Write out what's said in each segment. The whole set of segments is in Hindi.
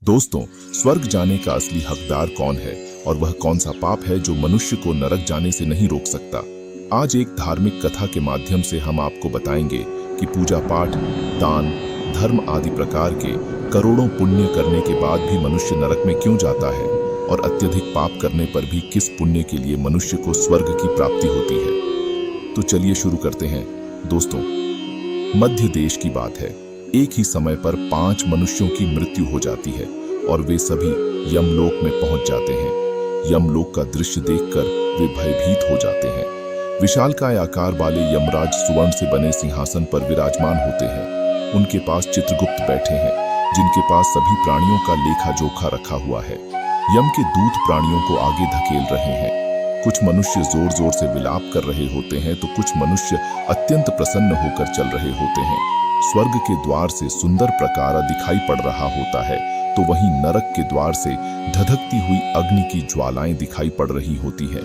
दोस्तों, स्वर्ग जाने का असली हकदार कौन है और वह कौन सा पाप है जो मनुष्य को नरक जाने से नहीं रोक सकता। आज एक धार्मिक कथा के माध्यम से हम आपको बताएंगे कि पूजा पाठ, दान, धर्म आदि प्रकार के करोड़ों पुण्य करने के बाद भी मनुष्य नरक में क्यों जाता है और अत्यधिक पाप करने पर भी किस पुण्य के लिए मनुष्य को स्वर्ग की प्राप्ति होती है। तो चलिए शुरू करते हैं। दोस्तों, मध्य देश की बात है। एक ही समय पर 5 मनुष्यों की मृत्यु हो जाती है और वे सभी यमलोक में पहुंच जाते हैं। यमलोक का दृश्य देखकर वे भयभीत हो जाते हैं। विशालकाय आकार वाले यमराज सुवर्ण से बने सिंहासन पर विराजमान होते हैं। उनके पास चित्रगुप्त बैठे हैं, जिनके पास सभी प्राणियों का लेखा जोखा रखा हुआ है। यम के दूत प्राणियों को आगे धकेल रहे हैं। कुछ मनुष्य जोर जोर से विलाप कर रहे होते हैं तो कुछ मनुष्य अत्यंत प्रसन्न होकर चल रहे होते हैं। स्वर्ग के द्वार से सुंदर प्रकारा दिखाई पड़ रहा होता है तो वहीं नरक के द्वार से धधकती हुई अग्नि की ज्वालाएं दिखाई पड़ रही होती है।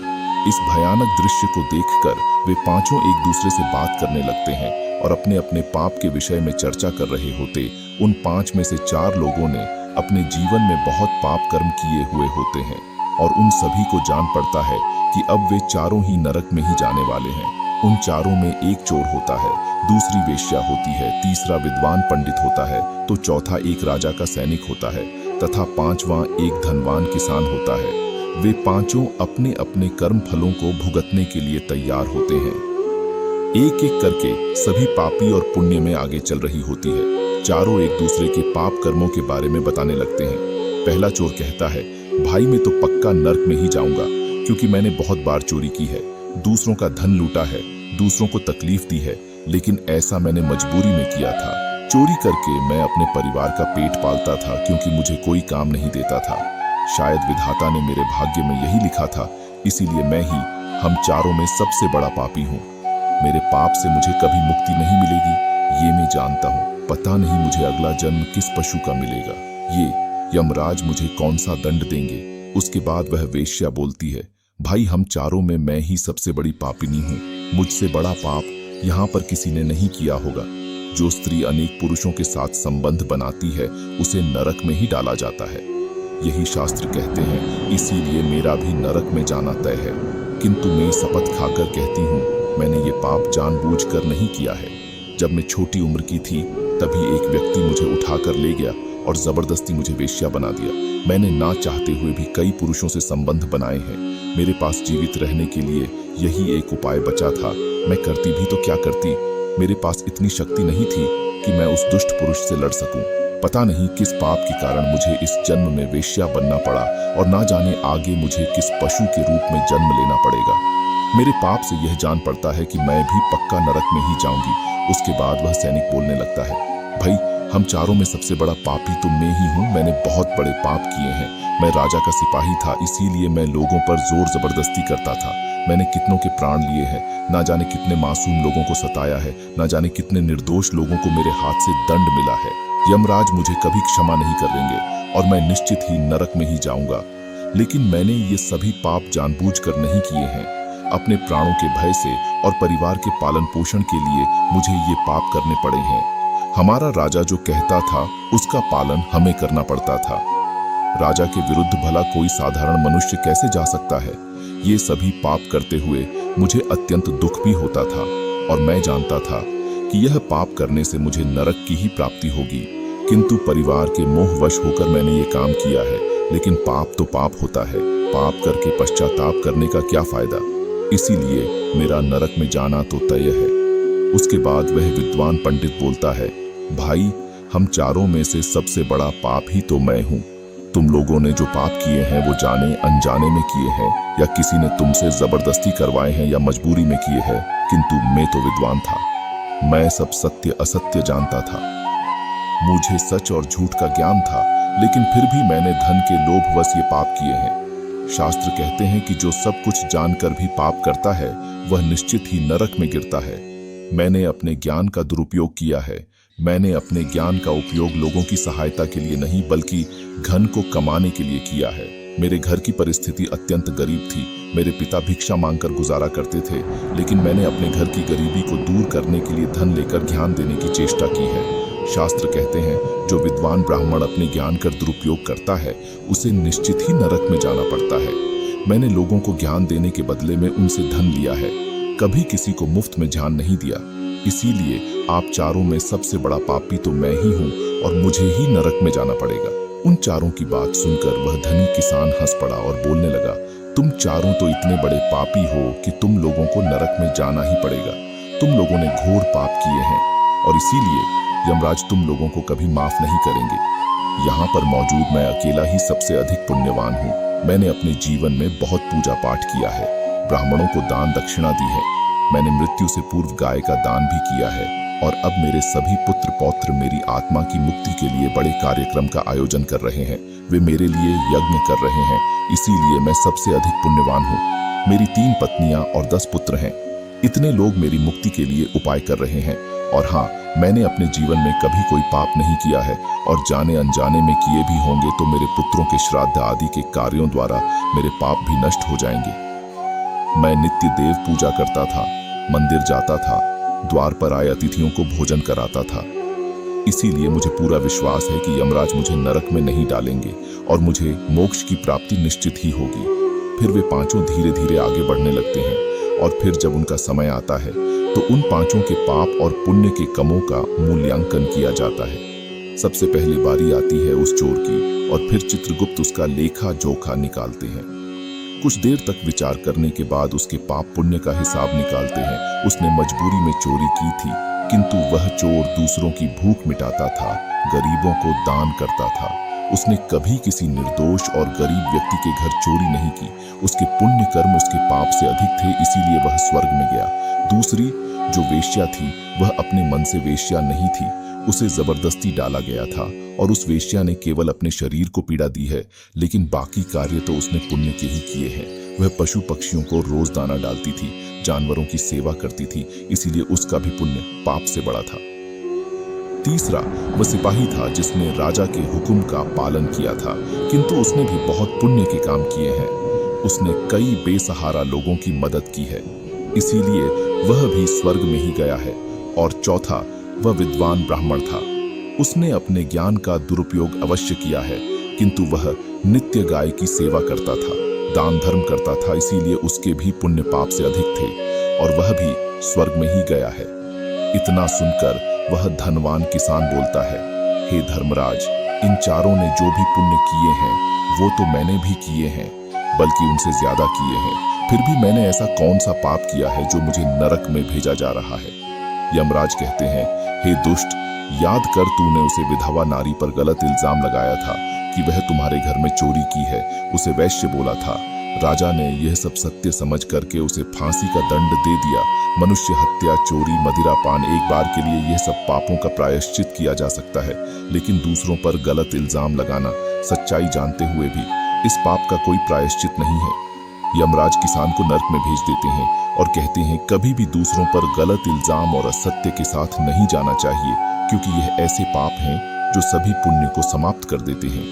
इस भयानक दृश्य को देखकर वे पांचों एक दूसरे से बात करने लगते हैं और अपने अपने पाप के विषय में चर्चा कर रहे होते। उन 5 में से 4 लोगों ने अपने जीवन में बहुत पाप कर्म किए हुए होते हैं और उन सभी को जान पड़ता है कि अब वे चारों ही नरक में ही जाने वाले हैं। उन चारों में एक चोर होता है, दूसरी वेश्या होती है, तीसरा विद्वान पंडित होता है तो चौथा एक राजा का सैनिक होता है तथा 5वां एक धनवान किसान होता है। वे पांचों अपने अपने कर्म फलों को भुगतने के लिए तैयार होते हैं। एक एक करके सभी पापी और पुण्य में आगे चल रही होती है। चारों एक दूसरे के पाप कर्मों के बारे में बताने लगते हैं। पहला चोर कहता है, भाई मैं तो पक्का नर्क में ही जाऊंगा क्योंकि मैंने बहुत बार चोरी की है, दूसरों का धन लूटा है, दूसरों को तकलीफ दी है, लेकिन ऐसा मैंने मजबूरी में किया था। चोरी करके मैं अपने परिवार का पेट पालता था क्योंकि मुझे कोई काम नहीं देता था। शायद विधाता ने मेरे भाग्य में यही लिखा था, इसीलिए मैं ही हम चारों में सबसे बड़ा पापी हूँ। मेरे पाप से मुझे कभी मुक्ति नहीं मिलेगी, ये मैं जानता हूँ। पता नहीं मुझे अगला जन्म किस पशु का मिलेगा। ये यमराज मुझे कौन सा दंड देंगे। उसके बाद वह वेश्या बोलती है, भाई हम चारों में मैं ही सबसे बड़ी पापिनी हूँ। मुझसे बड़ा पाप यहाँ पर किसी ने नहीं किया होगा। जो स्त्री अनेक पुरुषों के साथ संबंध बनाती है उसे नरक में ही डाला जाता है, यही शास्त्र कहते हैं। इसीलिए मेरा भी नरक में जाना तय है। किंतु मैं शपथ खाकर कहती हूँ, मैंने ये पाप जानबूझकर नहीं किया है। जब मैं छोटी उम्र की थी तभी एक व्यक्ति मुझे उठाकर ले गया और जबरदस्ती मुझे वेश्या बना दिया। मैंने ना चाहते हुए भी कई पुरुषों से संबंध बनाए हैं। मेरे पास जीवित रहने के लिए यही एक उपाय बचा था। मैं करती भी तो क्या करती। मेरे पास इतनी शक्ति नहीं थी कि मैं उस दुष्ट पुरुष से लड़ सकूं। पता नहीं किस पाप के कारण मुझे इस जन्म में वेश्या बनना पड़ा और ना जाने आगे मुझे किस पशु के रूप में जन्म लेना पड़ेगा। मेरे पाप से यह जान पड़ता है कि मैं भी पक्का नरक में ही जाऊंगी। उसके बाद वह सैनिक बोलने लगता है, भाई हम चारों में सबसे बड़ा पापी तो मैं ही हूँ। मैंने बहुत बड़े पाप किए हैं। मैं राजा का सिपाही था, इसीलिए मैं लोगों पर जोर जबरदस्ती करता था। मैंने कितनों के प्राण लिए हैं, ना जाने कितने मासूम लोगों को सताया है, ना जाने कितने निर्दोष लोगों को मेरे हाथ से दंड मिला है। यमराज मुझे कभी क्षमा नहीं करेंगे और मैं निश्चित ही नरक में ही जाऊंगा। लेकिन मैंने ये सभी पाप जानबूझकर नहीं किए हैं। अपने प्राणों के भय से और परिवार के पालन पोषण के लिए मुझे ये पाप करने पड़े हैं। हमारा राजा जो कहता था उसका पालन हमें करना पड़ता था। राजा के विरुद्ध भला कोई साधारण मनुष्य कैसे जा सकता है। ये सभी पाप करते हुए मुझे अत्यंत दुख भी होता था और मैं जानता था कि यह पाप करने से मुझे नरक की ही प्राप्ति होगी। किंतु परिवार के मोहवश होकर मैंने ये काम किया है। लेकिन पाप तो पाप होता है, पाप करके पश्चाताप करने का क्या फायदा। इसीलिए मेरा नरक में जाना तो तय है। उसके बाद वह विद्वान पंडित बोलता है, भाई हम चारों में से सबसे बड़ा पाप ही तो मैं हूँ। तुम लोगों ने जो पाप किए हैं वो जाने अनजाने में किए हैं या किसी ने तुमसे जबरदस्ती करवाए हैं या मजबूरी में किए हैं। किंतु मैं तो विद्वान था, मैं सब सत्य असत्य जानता था। मुझे सच और झूठ का ज्ञान था, लेकिन फिर भी मैंने धन के लोभवश ये पाप किए हैं। शास्त्र कहते हैं कि जो सब कुछ जानकर भी पाप करता है वह निश्चित ही नरक में गिरता है। मैंने अपने ज्ञान का दुरुपयोग किया है। मैंने अपने ज्ञान का उपयोग लोगों की सहायता के लिए नहीं बल्कि धन को कमाने के लिए किया है। मेरे घर की परिस्थिति अत्यंत गरीब थी। मेरे पिता भिक्षा मांगकर गुजारा करते थे, लेकिन मैंने अपने घर की गरीबी को दूर करने के लिए धन लेकर ध्यान देने की चेष्टा की है। शास्त्र कहते हैं जो विद्वान ब्राह्मण अपने ज्ञान का दुरुपयोग करता है उसे निश्चित ही नरक में जाना पड़ता है। मैंने लोगों को ज्ञान देने के बदले में उनसे धन लिया है, कभी किसी को मुफ्त में ज्ञान नहीं दिया। इसीलिए आप चारों में सबसे बड़ा पापी तो मैं ही हूँ और मुझे ही नरक में जाना पड़ेगा। उन चारों की बात सुनकर वह धनी किसान हंस पड़ा और बोलने लगा, तुम चारों तो इतने बड़े पापी हो कि तुम लोगों को नरक में जाना ही पड़ेगा। तुम लोगों ने घोर पाप किए हैं और इसीलिए यमराज तुम लोगों को कभी माफ नहीं करेंगे। यहाँ पर मौजूद मैं अकेला ही सबसे अधिक पुण्यवान हूँ। मैंने अपने जीवन में बहुत पूजा पाठ किया है, ब्राह्मणों को दान दक्षिणा दी है, मैंने मृत्यु से पूर्व गाय का दान भी किया है और अब मेरे सभी पुत्र पौत्र मेरी आत्मा की मुक्ति के लिए बड़े कार्यक्रम का आयोजन कर रहे हैं। वे मेरे लिए यज्ञ कर रहे हैं, इसीलिए मैं सबसे अधिक पुण्यवान हूँ। मेरी 3 पत्नियां और 10 पुत्र हैं। इतने लोग मेरी मुक्ति के लिए उपाय कर रहे हैं। और हाँ, मैंने अपने जीवन में कभी कोई पाप नहीं किया है और जाने अनजाने में किए भी होंगे तो मेरे पुत्रों के श्राद्ध आदि के कार्यों द्वारा मेरे पाप भी नष्ट हो जाएंगे। मैं नित्य देव पूजा करता था, मंदिर जाता था, द्वार पर आए अतिथियों को भोजन कराता था। इसीलिए मुझे पूरा विश्वास है कि यमराज मुझे नरक में नहीं डालेंगे और मुझे मोक्ष की प्राप्ति निश्चित ही होगी। फिर वे पांचों धीरे धीरे आगे बढ़ने लगते हैं और फिर जब उनका समय आता है तो उन पांचों के पाप और पुण्य के कमों का मूल्यांकन किया जाता है। सबसे पहले बारी आती है उस चोर की और फिर चित्रगुप्त उसका लेखा जोखा निकालते हैं। कुछ देर तक विचार करने के बाद उसके पाप पुण्य का हिसाब निकालते हैं। उसने मजबूरी में चोरी की थी, किंतु वह चोर दूसरों की भूख मिटाता था, गरीबों को दान करता था। उसने कभी किसी निर्दोष और गरीब व्यक्ति के घर चोरी नहीं की। उसके पुण्य कर्म उसके पाप से अधिक थे, इसीलिए वह स्वर्ग में गया। दूसरी जो वेश्या थी वह अपने मन से वेश्या नहीं थी, उसे जबरदस्ती डाला गया था और उस वेश्या ने केवल अपने शरीर को पीड़ा दी है, लेकिन बाकी कार्य तो उसने पुण्य के ही किए हैं। वह पशु पक्षियों को रोज दाना डालती थी, जानवरों की सेवा करती थी, इसीलिए उसका भी पुण्य पाप से बड़ा था। तीसरा वह सिपाही था जिसने राजा के हुक्म का पालन किया था, किंतु उसने भी बहुत पुण्य के काम किए हैं। उसने कई बेसहारा लोगों की मदद की है, इसीलिए वह भी स्वर्ग में ही गया है। और चौथा वह विद्वान ब्राह्मण था। उसने अपने ज्ञान का दुरुपयोग अवश्य किया है, किंतु वह नित्य गाय की सेवा करता था, दान धर्म करता था, इसीलिए उसके भी पुण्य पाप से अधिक थे और वह भी स्वर्ग में ही गया है। इतना सुनकर वह धनवान किसान बोलता है, हे धर्मराज, इन चारों ने जो भी पुण्य किए हैं वो तो मैंने भी किए हैं, बल्कि उनसे ज्यादा किए हैं। फिर भी मैंने ऐसा कौन सा पाप किया है जो मुझे नरक में भेजा जा रहा है? यमराज कहते हैं, हे दुष्ट, याद कर तूने उसे विधवा नारी पर गलत इल्जाम लगाया था कि वह तुम्हारे घर में चोरी की है, उसे वैश्य बोला था। राजा ने यह सब सत्य समझ करके उसे फांसी का दंड दे दिया। मनुष्य हत्या, चोरी, मदिरापान, एक बार के लिए यह सब पापों का प्रायश्चित किया जा सकता है, लेकिन दूसरों पर गलत इल्जाम लगाना, सच्चाई जानते हुए भी इस पाप का कोई प्रायश्चित नहीं है। यमराज किसान को नरक में भेज देते हैं और कहते हैं कभी भी दूसरों पर गलत इल्जाम और असत्य के साथ नहीं जाना चाहिए, क्योंकि यह ऐसे पाप हैं जो सभी पुण्य को समाप्त कर देते हैं।